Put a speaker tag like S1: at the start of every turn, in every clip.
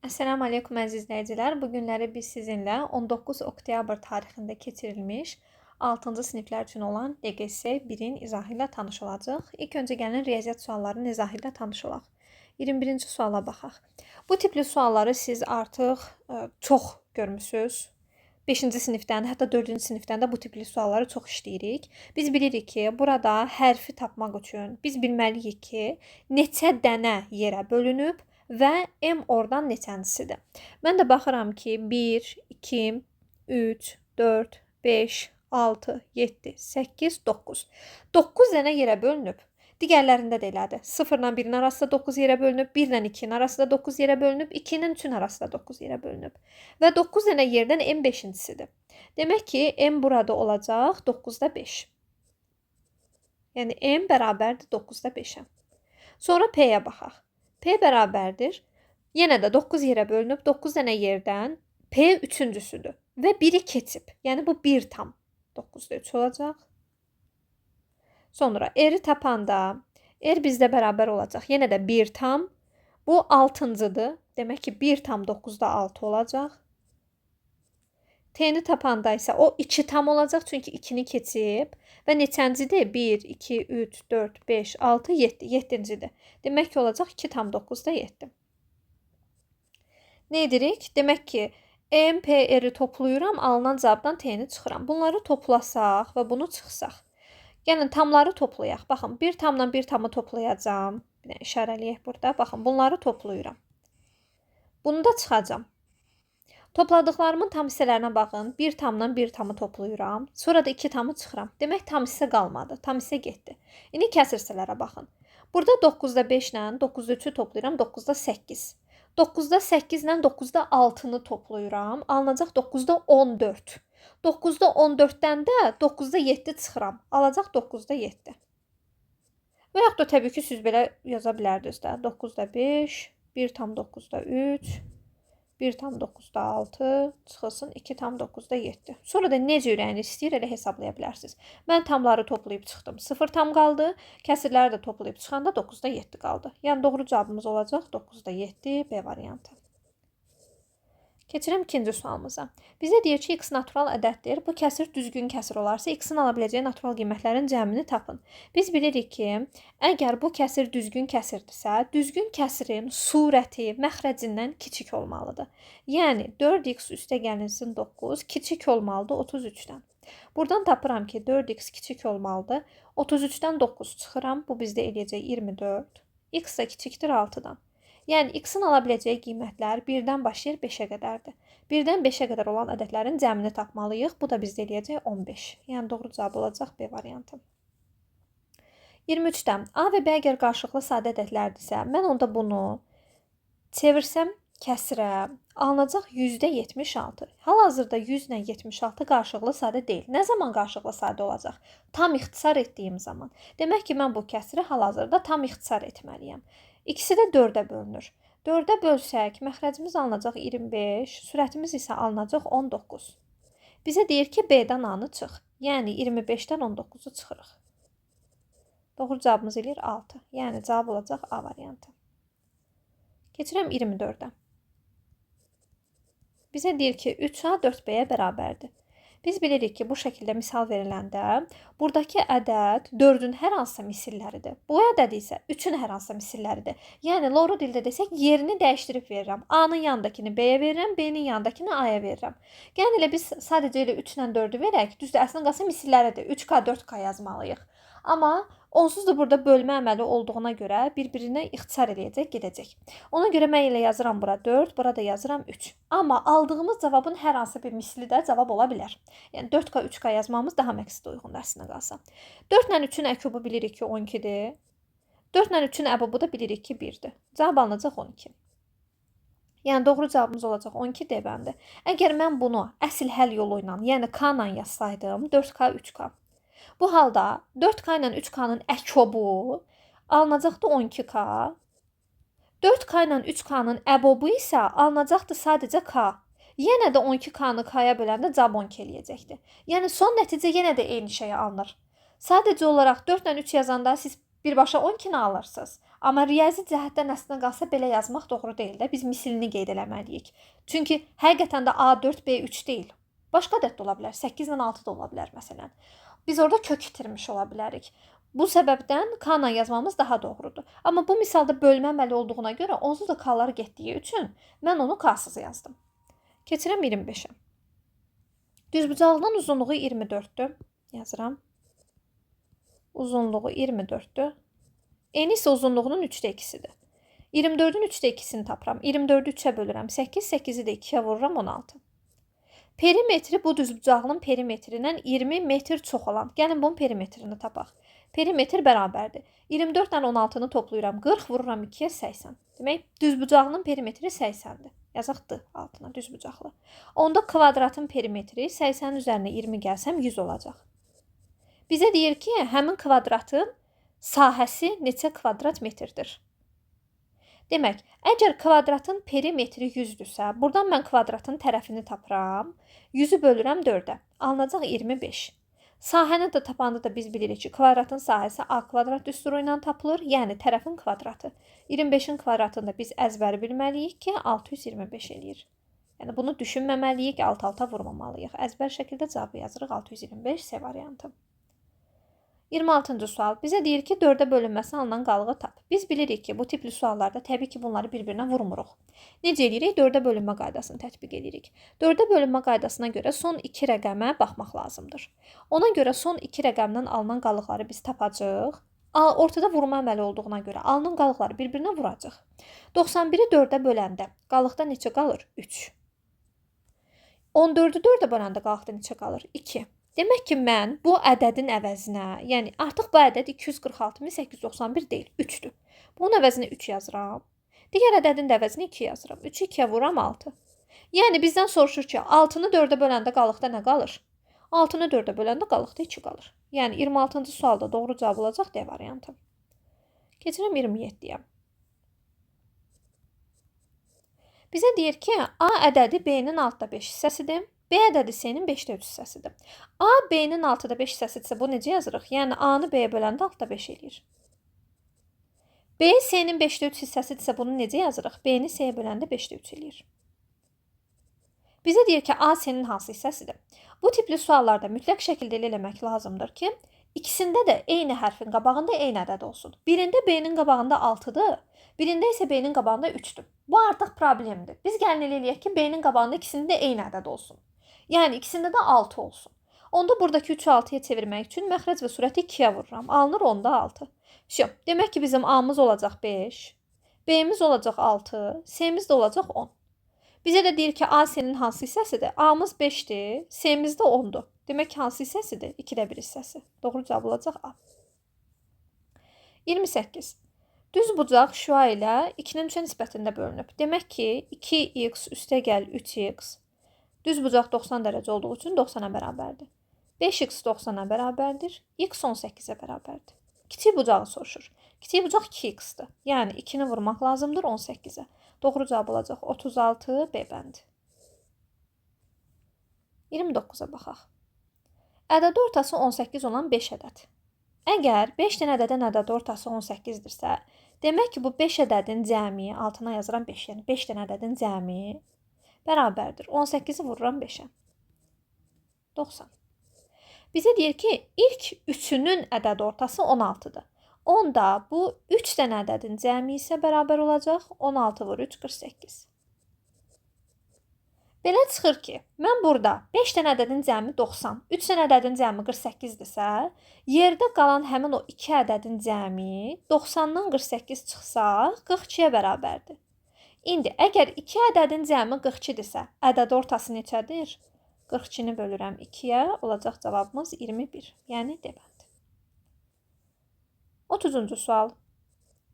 S1: Əssalamu aleykum əziz izləyicilər. Bu günləri biz sizinlə 19 oktyabr tarixində keçirilmiş 6-cı siniflər üçün olan DQS 1-in izahı ilə tanış olacaq. İlk öncə gəlin riyaziyyat suallarının izahı ilə tanış olaq. 21-ci suala baxaq. Bu tipli sualları siz artıq çox görmüsünüz. 5-ci sinifdən, hətta 4-cü sinifdən də bu tipli sualları çox işləyirik. Biz bilirik ki, burada hərfi tapmaq üçün biz bilməliyik ki, neçə dənə yerə bölünüb və M oradan neçəncisidir. Mən də baxıram ki, 1, 2, 3, 4, 5, 6, 7, 8, 9. 9 dənə yerə bölünüb. Digərlərində də elədir. 0 ilə 1-in arasında 9 yerə bölünüb, 1 ilə 2-nin arasında 9 yerə bölünüb, 2 ilə 3-ün arasında 9 yerə bölünüb. Və 9 dənə yerdən M 5-incisidir. Demək ki, M burada olacaq 9-da 5. Yəni M bərabərdir 9-da 5-ə. Sonra P-yə baxaq. P bərabərdir. Yenə də 9 yerə bölünüb, 9 dənə yerdən P üçüncüsüdür. Və 1-i keçib. Yəni bu 1 tam. 9-da 3 olacaq. Sonra R-i tapanda R bizdə bərabər olacaq. Yenə də 1 tam. Bu 6-cıdır. Demək ki, 1 tam 9-da 6 olacaq. T-ni tapanda isə o 2 tam olacaq. Çünki 2-ni keçib. Və neçəncidir? 1, 2, 3, 4, 5, 6, 7. 7-cidir. Demək ki, olacaq 2 tam 9-da 7. Nə edirik? Demək ki, M, P, R-i toplayıram. Alınan cavabdan T-ni çıxıram. Bunları toplasaq və bunu çıxsaq. Gəlin, tamları toplayaq. Baxın, 1 tamla 1 tamı toplayacağam. Bir işarələyək burada. Baxın, bunları toplayıram. Bunu da çıxacam. Topladıqlarımın tam hissələrinə baxın. 1 tamla 1 tamı toplayıram. Sonra da 2 tamı çıxıram. Demək, tam hissə qalmadı. Tam hissə getdi. İndi kəsir hissələrə baxın. Burada 9-da 5 ilə 9-da 3-ü toplayıram. 9-da 8. 9-da 8 ilə 9-da 6-nı toplayıram. Alınacaq 9-da 14. 9-da 14-dən də 9-da 7 çıxıram. Alacaq 9-da 7. Və yaxud da təbii ki, siz belə yaza bilərdiniz də. 9-da 5, 1 tam 9-da 3, 1 tam 9-da 6, çıxılsın 2 tam 9-da 7. Sonra da necə ürəyiniz istəyir, elə hesablaya bilərsiniz. Mən tamları toplayıb çıxdım. 0 tam qaldı. Kəsirləri də toplayıb çıxanda 9-da 7 qaldı. Yəni doğru cavabımız olacaq 9-da 7, B variantı. Keçirəm ikinci sualımıza. Bizə deyir ki, x natural ədəddir. Bu kəsir düzgün kəsir olarsa, x-in ala biləcəyi natural qiymətlərin cəmini tapın. Biz bilirik ki, əgər bu kəsir düzgün kəsirdirsə, düzgün kəsirin surəti məxrəcindən kiçik olmalıdır. Yəni 4x üstə gəlinsin 9 kiçik olmalıdır 33-dən. Buradan tapıram ki, 4x kiçik olmalıdır. 33-dən 9 çıxıram. Bu bizdə eləyəcək 24. X də kiçikdir 6-dan. Yəni, x-in ala biləcəyi qiymətlər 1-dən başlayır 5-ə qədərdir. 1-dən 5-ə qədər olan ədədlərin cəmini tapmalıyıq. Bu da bizdə eləyəcək 15. Yəni, doğru cavab olacaq B variantı. 23-dən A və B əgər qarşılıqlı sadə ədədlərdirsə, mən onda bunu çevirsəm kəsirə alınacaq %76. Hal-hazırda 100 ilə 76 qarşılıqlı sadə deyil. Nə zaman qarşılıqlı sadə olacaq? Tam ixtisar etdiyim zaman. Demək ki, mən bu kəsiri hal-hazırda tam ixtisar etməliyəm. İkisi də 4-ə bölünür. 4-ə bölsək, məxrəcimiz alınacaq 25, sürətimiz isə alınacaq 19. Bizə deyir ki, B-dən A-nı çıx. Yəni, 25-dən 19-u çıxırıq. Doğru cavabımız eləyir 6. Yəni, cavab olacaq A variantı. Keçirəm 24-ə. Bizə deyir ki, 3A 4B-yə bərabərdir. Biz bilirik ki, bu şəkildə misal veriləndə buradakı ədəd 4-ün hər hansısa misilləridir. Bu ədəd isə 3-ün hər hansısa misilləridir. Yəni, Loro dildə desək, yerini dəyişdirib verirəm. A-nın yanındakini B-yə verirəm, B-nin yanındakini A-ya verirəm. Yəni, elə biz sadəcə elə 3 ilə 4-ü verək, düzdür, əslində qalsa misilləridir. 3K, 4K yazmalıyıq. Amma onsuz da burada bölmə əməli olduğuna görə bir-birinə ixtisar eləyəcək, gedəcək. Ona görə mən elə yazıram bura 4, bura da yazıram 3. Amma aldığımız cavabın hər hansı bir misli də cavab ola bilər. Yəni 4K, 3K yazmamız daha məqsədə uyğundur əslində qalsa. 4 ilə 3-ün əkubu bilirik ki, 12-dir. 4 ilə 3-ün əbubu da bilirik ki, 1-dir. Cavab alınacaq 12. Yəni doğru cavabımız olacaq 12 D bəndi. Əgər mən bunu əsl həll yolu ilə, yəni K ilə yazsaydım, 4K, 3K. Bu halda 4K ilə 3K-nın əkobu alınacaqdı 12K. 4K ilə 3K-nın əbobu isə alınacaqdı sadəcə K. Yenə də 12K-nı K-ya böləndə cavab 12 eləyəcəkdir. Yəni son nəticə yenə də eyni şeyə alınır. Sadəcə olaraq 4 ilə 3 yazanda siz birbaşa 12-ni alırsınız. Amma riyazi cəhətdən əslində qalsa belə yazmaq doğru deyil də. Biz misilini qeyd eləməliyik. Çünki həqiqətən də A4, B3 deyil. Başqa ədəd də ola bilər. 8 ilə 6 da ola bilər məsələn. Biz orada kök itirmiş ola bilərik. Bu səbəbdən K ilə yazmamız daha doğrudur. Amma bu misalda bölmə əməli olduğuna görə onsuz da K-lar getdiyi üçün mən onu K-sız yazdım. Keçirəm 25-ə. Düzbucaqlının uzunluğu 24-dür. Yazıram. Uzunluğu 24-dür. Eni isə uzunluğunun 3də 2-sidir. 24-ün 3də 2-sini tapıram. 24-ü 3-ə bölürəm 8, 8-i də 2-yə vururam 16. Perimetri bu düzbucaqlının perimetrindən 20 metr çox olan. Gəlin bunun perimetrini tapaq. Perimetr bərabərdir. 24 ilə 16-nı toplayıram. 40 vururam 2-yə 80. Demək, düzbucaqlının perimetri 80-dir. Yazaq D altına düzbucaqlı. Onda kvadratın perimetri 80-in üzərinə 20 gəlsəm 100 olacaq. Bizə deyir ki, həmin kvadratın sahəsi neçə kvadrat metrdir? Demək, əgər kvadratın perimetri 100-dürsə, buradan mən kvadratın tərəfini tapıram. 100-ü bölürəm 4-ə. Alınacaq 25. Sahəni də tapanda da biz bilirik ki, kvadratın sahəsi A kvadrat düsturu ilə tapılır, yəni tərəfin kvadratı. 25-in kvadratını da biz əzbəri bilməliyik ki, 625 eləyir. Yəni bunu düşünməməliyik, alt-alta vurmamalıyıq. Əzbər şəkildə cavabı yazırıq 625 C variantı. 26-cı sual. Bizə deyir ki, 4-ə bölünməsi alınan qalığı tap. Biz bilirik ki, bu tipli suallarda təbii ki, bunları bir-birinə vurmuruq. Necə edirik? 4-ə bölünmə qaydasını tətbiq edirik. 4-ə bölünmə qaydasına görə son 2 rəqəmə baxmaq lazımdır. Ona görə son 2 rəqəmdən alınan qalıqları biz tapacağıq. Ortada vurma əməli olduğuna görə alınan qalıqları bir-birinə vuracaq. 91-i 4-ə böləndə qalıqda neçə qalır? 3. 14-ü 4-ə böləndə qalıqda neçə qalır? 2. Demək ki, mən bu ədədin əvəzinə, yəni artıq bu ədəd 246.891 deyil, 3-dür. Bunun əvəzinə 3 yazıram. Digər ədədin də əvəzinə 2 yazıram. 3-ü 2-yə vuram 6. Yəni bizdən soruşur ki, 6-nı 4-ə böləndə qalıqda nə qalır? 6-nı 4-ə böləndə qalıqda 2 qalır. Yəni 26-cı sualda doğru cavab olacaq D variantı. Keçirəm 27-yə. Bizə deyir ki, A ədədi B-nin altda 5 hissəsidir. B ədədi C-nin 5-də 3 hissəsidir. A, B-nin 6-da 5 hissəsidirsə, bu necə yazırıq? Yəni, A-nı B-yə böləndə 6-da 5 eləyir. B, C-nin 5-də 3 hissəsidirsə, bunu necə yazırıq? B-ni C-yə böləndə 5-də 3 eləyir. Bizə deyir ki, A, C-nin hansı hissəsidir? Bu tipli suallarda mütləq şəkildə elə eləmək lazımdır ki, ikisində də eyni hərfin qabağında eyni ədəd olsun. Birində B-nin qabağında 6-dır, birində isə B-nin qabağında 3-dür. Bu artıq problemdir. Biz gəlin elə eləyək ki, B-nin qabağında ikisində də eyni ədəd olsun. Yəni, ikisində də 6 olsun. Onda buradakı 3-ü 6-ya çevirmək üçün məxrəc və surəti 2-yə vururam. Alınır onda 6. Demək ki, bizim A-mız olacaq 5, B-miz olacaq 6, C-miz də olacaq 10. Bizə də deyir ki, A, C-nin hansı hissəsidir? A-mız 5-dir, C-miz də 10-dur. Demək ki, hansı hissəsidir? 2-də 1 hissəsi. Doğru cavab olacaq A. 28. Düz bucaq şüa ilə 2-nin 3-ə nisbətində bölünüb. Demək ki, 2x üstə gəl 3x. Düz bucaq 90 dərəcə olduğu üçün 90-a bərabərdir. 5x 90-a bərabərdir. X 18-ə bərabərdir. Kiçik bucağı soruşur. Kiçik bucaq 2x-dir. Yəni 2-ni vurmaq lazımdır 18-ə. Doğru cavab olacaq 36 B bəndi. 29-a baxaq. Ədəd ortası 18 olan 5 ədəd. Əgər 5 dənə ədədin ədəd ortası 18-dirsə, demək ki, bu 5 ədədin cəmi, altına yazıram 5, yəni 5 dənə ədədin cəmi bərabərdir. 18-i vururam 5-ə. 90. Bizə deyir ki, ilk üçünün ədəd ortası 16-dır. Onda bu 3 dənə ədədin cəmi isə bərabər olacaq. 16 vur 3, 48. Belə çıxır ki, mən burada 5 dənə ədədin cəmi 90, 3 dənə ədədin cəmi 48-dirsə, yerdə qalan həmin o 2 ədədin cəmi 90-dan 48 çıxsa, 42-yə bərabərdir. İndi, əgər 2 ədədin cəmi 42-dirsə, ədəd ortası neçədir? 42-ni bölürəm 2-yə, olacaq cavabımız 21, yəni D bəndi. 30-cu sual.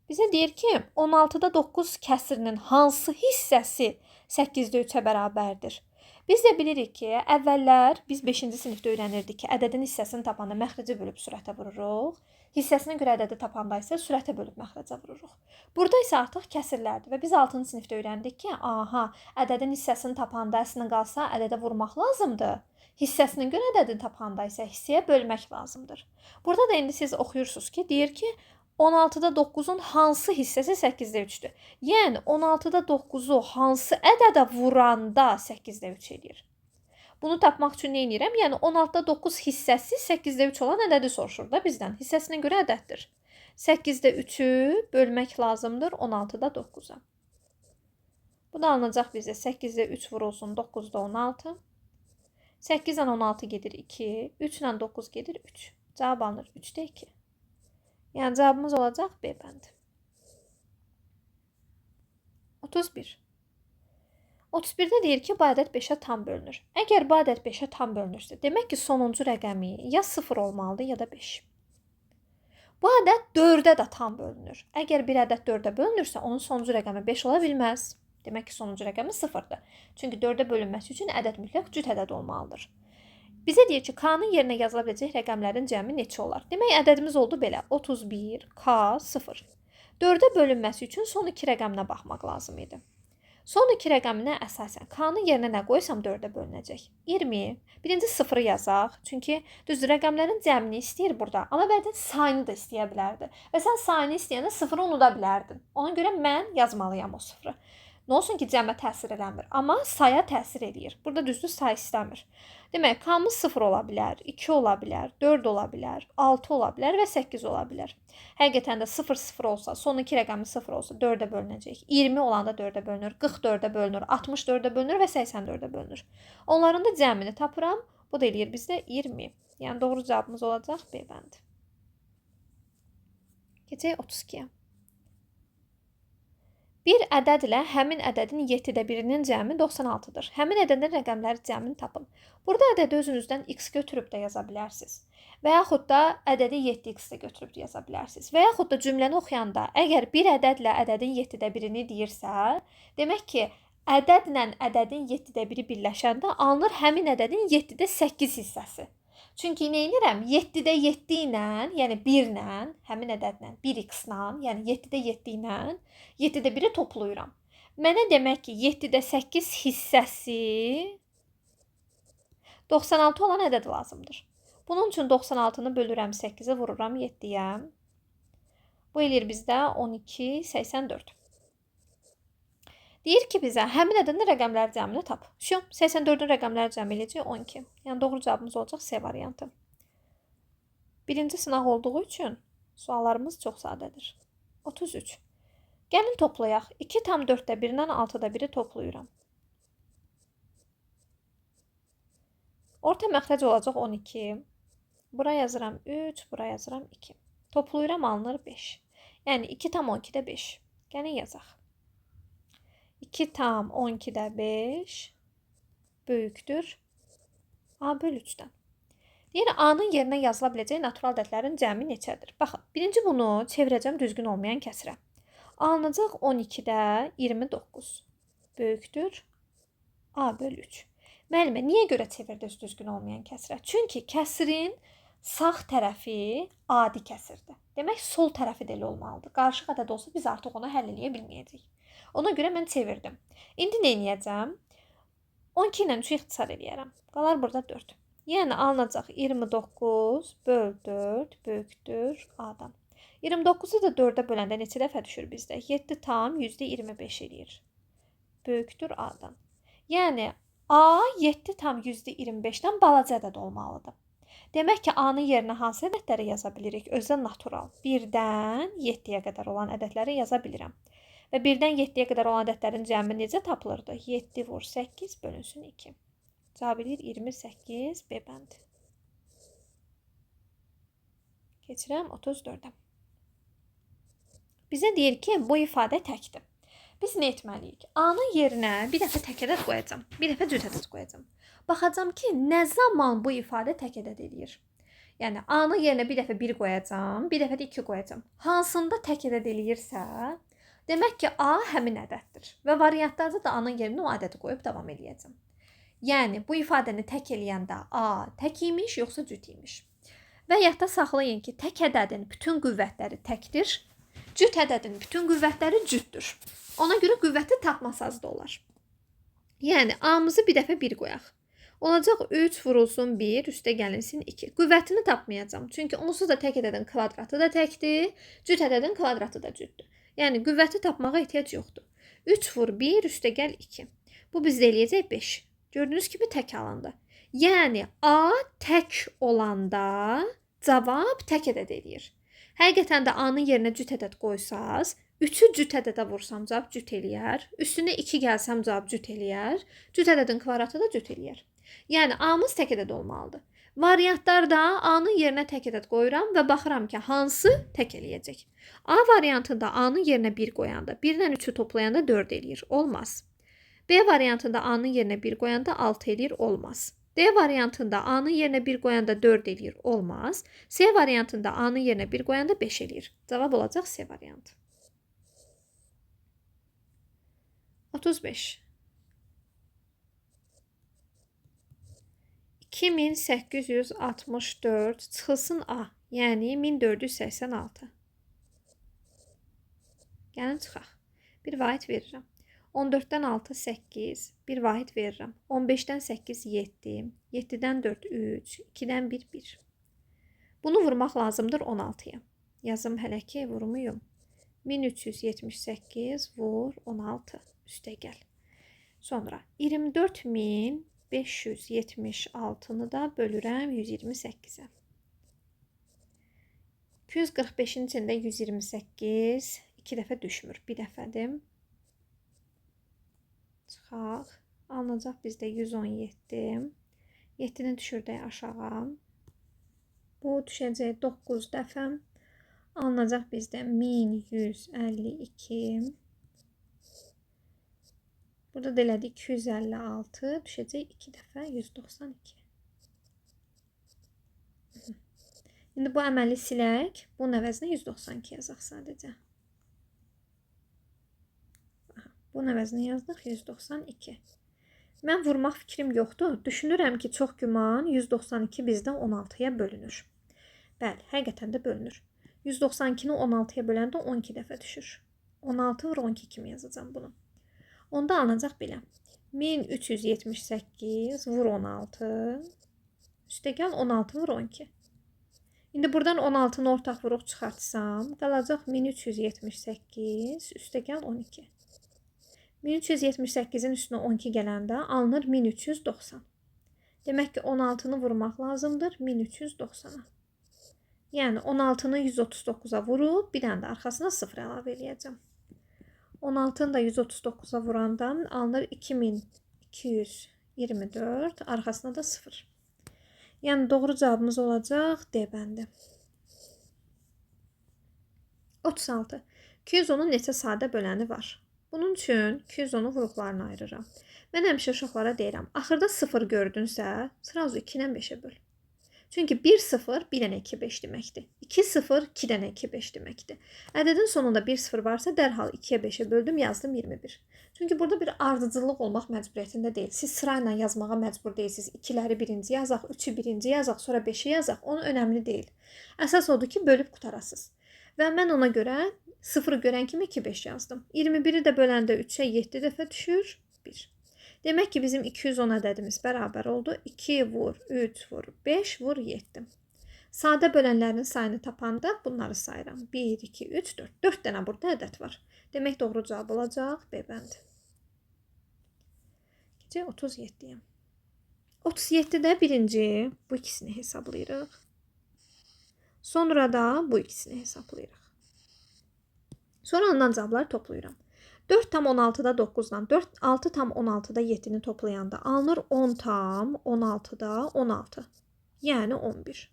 S1: Bizə deyir ki, 16-da 9 kəsirinin hansı hissəsi 8-də 3-ə bərabərdir? Biz də bilirik ki, əvvəllər biz 5-ci sinifdə öyrənirdik ki, ədədin hissəsini tapanda məxrəcə bölüb sürətə vururuq. Hissəsinə görə ədədi tapanda isə sürətə bölüb məxrəcə vururuq. Burada isə artıq kəsirlərdir və biz 6-cı sinifdə öyrəndik ki, ədədin hissəsini tapanda əslində qalsa ədədə vurmaq lazımdır. Hissəsinə görə ədədin tapanda isə hissəyə bölmək lazımdır. Burada da indi siz oxuyursunuz ki, deyir ki, 16-da 9-un hansı hissəsi 8-də 3-dür? Yəni 16-da 9-u hansı ədədə vuranda 8-də 3 eləyir? Bunu tapmaq üçün nə edirəm? Yəni 16-da 9 hissəsi 8-də 3 olan ədədi soruşur da bizdən. Hissəsinə görə ədəddir. 8-də 3-ü bölmək lazımdır 16-da 9-a. Bu da alınacaq bizə 8-də 3 vurulsun 9-da 16. 8 ilə 16 gedir 2. 3 ilə 9 gedir 3. Cavab alınır 3-də 2. Yəni cavabımız olacaq B bəndi. 31. 31-də deyir ki, bu ədəd 5-ə tam bölünür. Əgər bu ədəd 5-ə tam bölünürsə, demək ki, sonuncu rəqəmi ya 0 olmalıdır, ya da 5. Bu ədəd 4-ə də tam bölünür. Əgər bir ədəd 4-ə bölünürsə, onun sonuncu rəqəmi 5 ola bilməz. Demək ki, sonuncu rəqəmi 0-dır. Çünki 4-ə bölünməsi üçün ədəd mütləq cüt ədəd olmalıdır. Bizə deyir ki, K-nın yerinə yazıla biləcək rəqəmlərin cəmi neçə olar? Demək, ədədimiz oldu belə. 31, K, 0. 4-ə bölünməsi üçün son 2 rəqəminə baxmaq lazım idi. Son 2 rəqəminə əsasən K-nın yerinə nə qoysam 4-ə bölünəcək? 20. Birinci 0-ı yazaq. Çünki düzdür, rəqəmlərin cəmini istəyir burada. Amma bəzən sayını da istəyə bilərdi. Və sən sayını istəyəndə 0-ı unuda bilərdin. Ona görə mən yazmalıyam o 0-ı. Nə olsun ki, cəmə təsir eləmir, amma saya təsir eləyir. Burada düzdür, say istəmir. Demək, K-mız 0 ola bilər, 2 ola bilər, 4 ola bilər, 6 ola bilər və 8 ola bilər. Həqiqətən də 0 olsa, son 2 rəqəmi 0 olsa 4-ə bölünəcək. 20 olanda 4-ə bölünür, 44-ə bölünür, 64-ə bölünür və 84-ə bölünür. Onların da cəmini tapıram. Bu da eləyir bizdə 20. Yəni doğru cavabımız olacaq B bəndi. Keçək 32-yə. Bir ədəd ilə həmin ədədin 7-də birinin cəmi 96-dır. Həmin ədədin rəqəmləri cəmini tapın. Burada ədədi özünüzdən x götürüb də yaza bilərsiniz. Və yaxud da ədədi 7x də götürüb də yaza bilərsiniz. Və yaxud da cümləni oxuyanda əgər bir ədədlə ədədin 7-də birini deyirsə, demək ki, ədədlə ədədin 7-də biri birləşəndə alınır həmin ədədin 7-də 8 hissəsi. Çünki nə edirəm? 7-də 7 ilə, yəni 1 ilə, həmin ədədlə, 1x-la, yəni 7-də 7 ilə 7-də 1-i toplayıram. Mənə demək ki, 7-də 8 hissəsi 96 olan ədəd lazımdır. Bunun üçün 96-nı bölürəm 8-i, vururam 7-yə. Bu eləyir bizdə 12, 84. Deyir ki, bizə həmin ədədin rəqəmləri cəmini tap. 84-ün rəqəmləri cəmi eləyəcək 12. Yəni doğru cavabımız olacaq C variantı. Birinci sınaq olduğu üçün suallarımız çox sadədir. 33. Gəlin toplayaq. 2 tam 4-də 1-dən 6-da 1-i toplayıram. Orta məxrəc olacaq 12. Bura yazıram 3, bura yazıram 2. Toplayıram, alınır 5. Yəni 2 tam 12-də 5. Gəlin yazaq. 2 tam 12-də 5 böyükdür A bölü 3-dən. Deyir, A-nın yerinə yazıla biləcək natural ədədlərin cəmi neçədir? Baxın, birinci bunu çevirəcəm düzgün olmayan kəsrə. Alınacaq 12-də 29 böyükdür A bölü 3. Müəllimə, niyə görə çevirdiniz düzgün olmayan kəsrə? Çünki kəsrin sağ tərəfi adi kəsirdir. Demək, sol tərəfi də elə olmalıdır. Qarışıq ədəd olsa biz artıq onu həll eləyə bilməyəcəyik. Ona görə mən çevirdim. İndi nə edəcəm? 12 ilə 3-ü ixtisar eləyərəm. Qalar burada 4. Yəni alınacaq 29 böl 4 böyükdür A-dan. 29-u da 4-ə böləndə neçə dəfə düşür bizdə? 7 tam %25 eləyir. Böyükdür A-dan. Yəni A 7 tam %25-dən balaca ədəd olmalıdır. Demək ki, A-nın yerinə hansı ədədləri yaza bilirik? Özdə natural. 1-dən 7-yə qədər olan ədədləri yaza bilirəm. Və 1-dən 7-yə qədər olan ədədlərin cəmi necə tapılırdı? 7 vur 8 bölünsün 2. Cavab edir 28 B bəndi. Keçirəm 34-ə. Bizə deyir ki, bu ifadə təkdir. Biz nə etməliyik? A-nın yerinə bir dəfə tək ədəd qoyacam, bir dəfə cüt ədəd qoyacam. Baxacam ki, nə zaman bu ifadə tək ədəd eləyir? Yəni, A-nın yerinə bir dəfə 1 qoyacam, bir dəfə də 2 qoyacam. Hansında tək ədəd eləyirsə, demək ki, A həmin ədəddir. Və variantlarda da A-nın yerinə o ədədi qoyub davam eləyəcəm. Yəni, bu ifadəni tək eləyəndə A tək imiş, yoxsa cüt imiş. Və yadda saxlayın ki, tək ədədin bütün qüvvətləri təkdir, cüt ədədin bütün qüvvətləri cütdür. Ona görə qüvvəti tapmasaz da olar. Yəni, A-mızı bir dəfə 1 qoyaq. Olacaq 3 vurulsun 1, üstə gəlinsin 2. Qüvvətini tapmayacağam. Çünki onsuz da tək ədədin kvadratı da təkdir, cüt ədədin kvadratı da cütdür. Yəni qüvvəti tapmağa ehtiyac yoxdur. 3 vur 1, üstə gəl 2. Bu bizdə eləyəcək 5. Gördüyünüz kimi tək alanda. Yəni A tək olanda cavab tək ədəd eləyir. Həqiqətən də A-nın yerinə cüt ədəd qoysaz, 3-ü cüt ədədə vursam cavab cüt eləyər. Üstünə 2 gəlsəm cavab cüt eləyər. Cüt ədədin kvadratı da cüt eləyər. Yəni A-mız tək ədəd olmalıdır. Variantlarda A-nın yerinə tək ədəd qoyuram və baxıram ki, hansı tək eləyəcək. A variantında A-nın yerinə 1 qoyanda, 1-dən 3-ü toplayanda 4 eləyir. Olmaz. B variantında A-nın yerinə 1 qoyanda 6 eləyir. Olmaz. D variantında A-nın yerinə 1 qoyanda 4 eləyir. Olmaz. C variantında A-nın yerinə 1 qoyanda 5 eləyir. Cavab olacaq C variantı. 35. 2864 çıxılsın A, yəni 1486. Gəlin çıxaq. Bir vahid verirəm. 14-dən 6 8, bir vahid verirəm. 15-dən 8 7, 7-dən 4 3, 2-dən 1 1. Bunu vurmaq lazımdır 16-ya. Yazım hələ ki vurmuyum. 1378 vur 16 üstə gəl. Sonra 24576-nı da bölürəm 128-ə. 245-in içində 128 2 dəfə düşmür. Bir dəfədir. Çıxaq. Alınacaq bizdə 117. 7-ni düşürdək aşağı. Bu düşəcək 9 dəfə. Alınacaq bizdə 1152. Burada da elədik 256. Düşəcək 2 dəfə 192. İndi bu əməli silək. Bunun əvəzinə 192 yazaq sadəcə. Bunun əvəzini yazdıq 192. Mən vurmaq fikrim yoxdur. Düşünürəm ki, çox güman 192 bizdə 16-ya bölünür. Bəli, həqiqətən də bölünür. 192-ni 16-ya böləndə 12 dəfə düşür. 16 vur 12 kimi yazacağım bunu. Onda alınacaq belə. 1378 vur 16. Üstə gəl 16 vur 12. İndi buradan 16-nı ortaq vuruq çıxartsam, qalacaq 1378 üstə gəl 12. 1378-in üstünə 12 gələndə alınır 1390. Demək ki, 16-nı vurmaq lazımdır 1390-a. Yəni 16-nı 139-a vurub, bir dənə də arxasına 0 əlavə eləyəcəm. 16-nı da 139-a vurandan alınır 2224, arxasına da 0. Yəni doğru cavabımız olacaq D bəndi. 36. 210-un neçə sadə böləni var? Bunun üçün 210-u vuruqlarına ayırıram. Mən həmişə uşaqlara deyirəm, axırda 0 gördünsə, sırazu 2 ilə 5-ə böl. Çünki 1 0 1 dənə 2 5 deməkdir. 2 0 2 dənə 2 5 deməkdir. Ədədin sonunda 1 0 varsa dərhal 2-yə 5-ə böldüm, yazdım 21. Çünki burada bir ardıcıllıq olmaq məcburiyyətində deyil. Siz sırayla yazmağa məcbur deyilsiniz. 2-ləri birinci yazaq, 3-ü birinci yazaq, sonra 5-i yazaq. Onun önəmli deyil. Əsas odur ki, bölüb qutarasınız. Və mən ona görə 0-ı görən kimi 2-5 yazdım. 21-i də böləndə 3-ə 7 dəfə düşür. 1. Demək ki, bizim 210 ədədimiz bərabər oldu. 2 vur, 3 vur, 5 vur, 7. Sadə bölənlərin sayını tapanda bunları sayıram. 1, 2, 3, 4. 4 dənə burada ədəd var. Demək doğru cavab olacaq B bəndi. Gecə 37-yəm. 37-də birinci bu ikisini hesablayırıq. Sonra da bu ikisini hesablayırıq. Sonra ondan cavabları toplayıram. 4 tam 16-da 9-dan, 6 tam 16-da 7-ni toplayanda alınır 10 tam 16-da 16. Yəni 11.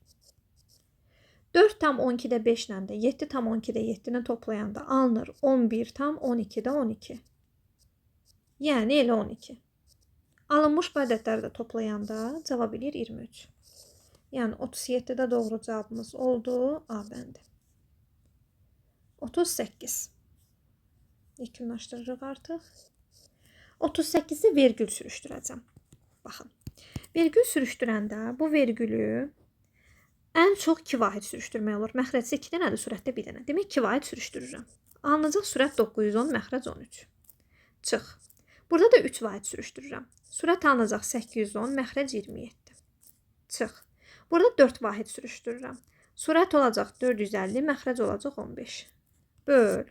S1: 4 tam 12-də 5-lə də 7 tam 12-də 7-ni toplayanda alınır 11 tam 12-də 12. Yəni elə 12. Alınmış bu ədədləri də toplayanda cavab edir 23. Yəni 37-də doğru cavabımız oldu A bəndi. 38. Yekunlaşdırırıq artıq. 38-i vergül sürüşdürəcəm. Baxın. Vergül sürüşdürəndə bu vergülü ən çox 2 vahid sürüşdürmək olur. Məxrəcdə 2 dənədir, sürətdə 1 dənə. Demək 2 vahid sürüşdürürəm. Alınacaq sürət 910, məxrəc 13. Çıx. Burada da 3 vahid sürüşdürürəm. Sürət alınacaq 810, məxrəc 27. Çıx. Burada 4 vahid sürüşdürürəm. Sürət olacaq 450, məxrəc olacaq 15. Böl.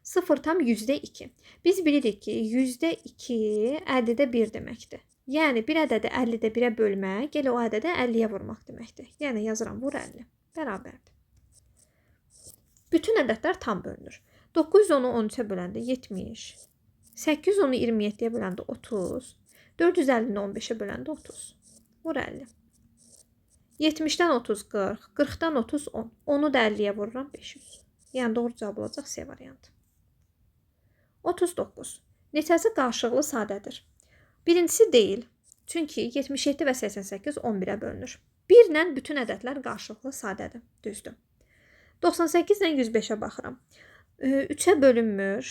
S1: 0,2. Biz bilirik ki, %2 50-də 1 deməkdir. Yəni, bir ədədi 50-də 1-ə bölmək, elə o ədədi 50-yə vurmaq deməkdir. Yəni, yazıram, vur 50. Bərabərdir. Bütün ədədlər tam bölünür. 910-u 13-ə böləndə 70. 810-u 27-yə böləndə 30. 450-ni 15-ə böləndə 30. Vur 50. 70-dən 30, 40. 40-dan 30, 10. 10-u da 50-yə vururam, 500. Yəni, doğru cavab olacaq C variantı. 39. Neçəsi qarşılıqlı sadədir? Birincisi deyil. Çünki 77 və 88 11-ə bölünür. 1 ilə bütün ədədlər qarşılıqlı sadədir. Düzdür. 98 ilə 105-ə baxıram. 3-ə bölünmür.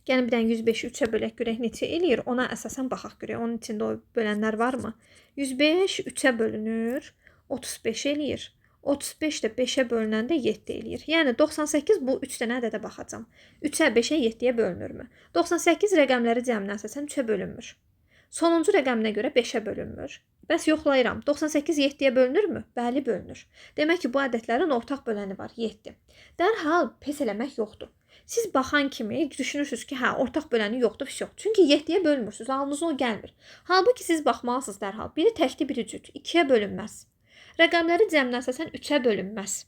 S1: Yəni, bir dənə 105-i 3-ə bölək görək neçə eləyir? Ona əsasən baxaq görək. Onun içində o bölənlər varmı? 105 3-ə bölünür. 35 eləyir. 35 də 5-ə bölünəndə 7 eləyir. Yəni, 98 bu 3 dənə ədədə baxacam. 3-ə, 5-ə, 7-yə bölünürmü? 98 rəqəmləri cəminə əsasən 3-ə bölünmür. Sonuncu rəqəminə görə 5-ə bölünmür. Bəs yoxlayıram. 98 7-yə bölünürmü? Bəli, bölünür. Demək ki, bu ədədlərin ortaq böləni var, 7. Dərhal pes eləmək yoxdur. Siz baxan kimi düşünürsünüz ki, hə, ortaq böləni yoxdur, yox. Çünki 7-yə bölmürsünüz, ağlınıza o gəlmir. Halbuki siz baxmalısınız dərhal. Biri təkli, biri cüt. 2-yə bölünməz. Rəqəmləri cəminə əsasən 3-ə bölünməz.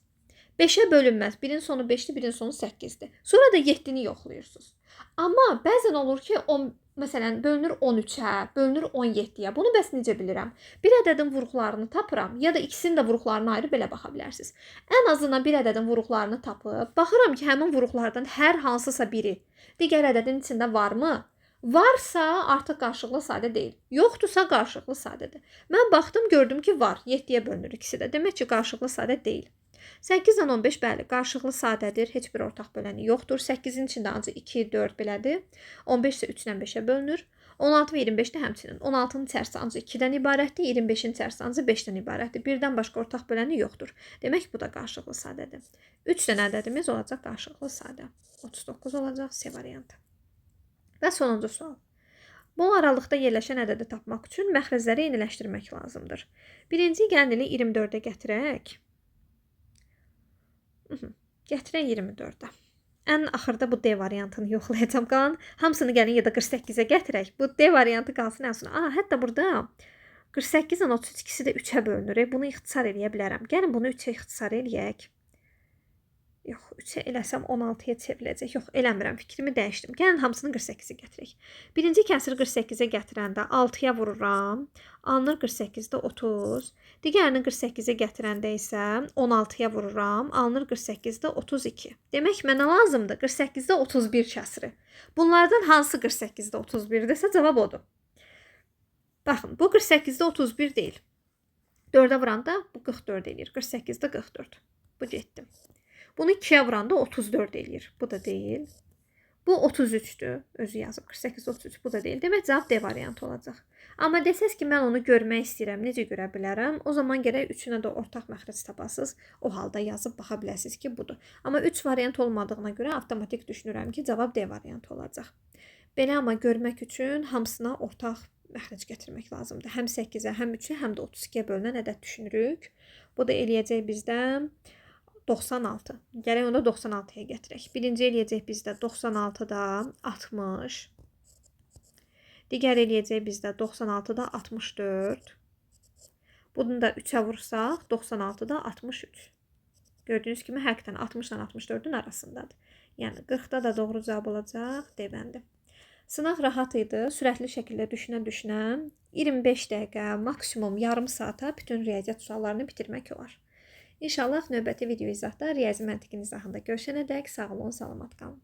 S1: 5-ə bölünməz. Birin sonu 5-dir, birin sonu 8-dir. Sonra da 7-ni yoxlayırsınız. Amma bəzən olur ki, məsələn, bölünür 13-ə, bölünür 17-yə. Bunu bəs necə bilirəm? Bir ədədin vuruqlarını tapıram, ya da ikisinin də vuruqlarını ayrı belə baxa bilərsiniz. Ən azından bir ədədin vuruqlarını tapıb, baxıram ki, həmin vuruqlardan hər hansısa biri digər ədədin içində varmı? Varsa artıq qarşılıqlı sadə deyil. Yoxdursa qarşılıqlı sadədir. Mən baxdım, gördüm ki, var. 7-yə bölünür ikisi də. Demək ki, qarşılıqlı sadə deyil. 8-dən 15 bəli, qarşılıqlı sadədir. Heç bir ortaq böləni yoxdur. 8-in içində ancaq 2, 4 belədir. 15 isə 3-dən 5-ə bölünür. 16 və 25 də həmçinin. 16-nın içərisi ancaq 2-dən ibarətdir. 25-in içərisi ancaq 5-dən ibarətdir. Birdən başqa ortaq böləni yoxdur. Demək ki, bu da qarşılıqlı sadədir. 3 dənə ədədimiz olacaq qarşılıqlı sadə. 39 olacaq C variantı. Və sonuncu sual. Bu aralıqda yerləşən ədədi tapmaq üçün məxrəcləri eyniləşdirmək lazımdır. Birinci gəlini 24-ə gətirək. Gətirək 24-ə. Ən axırda bu D variantını yoxlayacam. Qalan hamısını gəlin ya da 48-ə gətirək. Bu D variantı qalsın ən sona. Hətta burada 48 ilə 32-si də 3-ə bölünür. Bunu ixtisar eləyə bilərəm. Gəlin bunu 3-ə ixtisar eləyək. Yox, 3-ə eləsəm 16-ya çevriləcək. Yox, eləmirəm. Fikrimi dəyişdim. Gəlin hamısını 48-ə gətirək. Birinci kəsiri 48-ə gətirəndə 6-ya vururam. Alınır 48-də 30. Digərini 48-ə gətirəndə isə 16-ya vururam. Alınır 48-də 32. Demək mənə lazımdır 48-də 31 kəsiri. Bunlardan hansı 48-də 31-dirsə cavab odur. Baxın, bu 48-də 31 deyil. 4-ə vuranda bu 44 eləyir. 48-də 44. Bu getdi. Bunu 2-yə vuranda 34 eləyir. Bu da deyil. Bu 33-dür. Özü yazıb 48-33. Bu da deyil. Demək cavab D variantı olacaq. Amma desəz ki, mən onu görmək istəyirəm. Necə görə bilərəm? O zaman gərək üçünə də ortaq məxrəc tapasınız. O halda yazıb baxa biləsiniz ki, budur. Amma 3 variant olmadığına görə avtomatik düşünürəm ki, cavab D variantı olacaq. Belə amma görmək üçün hamısına ortaq məxrəc gətirmək lazımdır. Həm 8-ə, həm 3-ə, həm də 32-yə bölünən ədəd düşünürük. Bu da eləyəcək bizdən 96. Gələk onu 96-ya gətirək. Birinci eləyəcək bizdə 96-da 60. Digər eləyəcək bizdə 96-da 64. Bunu da 3-ə vursaq 96-da 63. Gördüyünüz kimi həqiqətən 60-dan 64-ün arasındadır. Yəni 40-da da doğru cavab olacaq D bəndi. Sınaq rahat idi. Sürətli şəkildə düşünə-düşünə 25 dəqiqə, maksimum yarım saata bütün riyaziyyat suallarını bitirmək olar. İnşallah növbəti video izahda riyazi məntiqin izahında görüşənədək sağ olun, salamat qalın.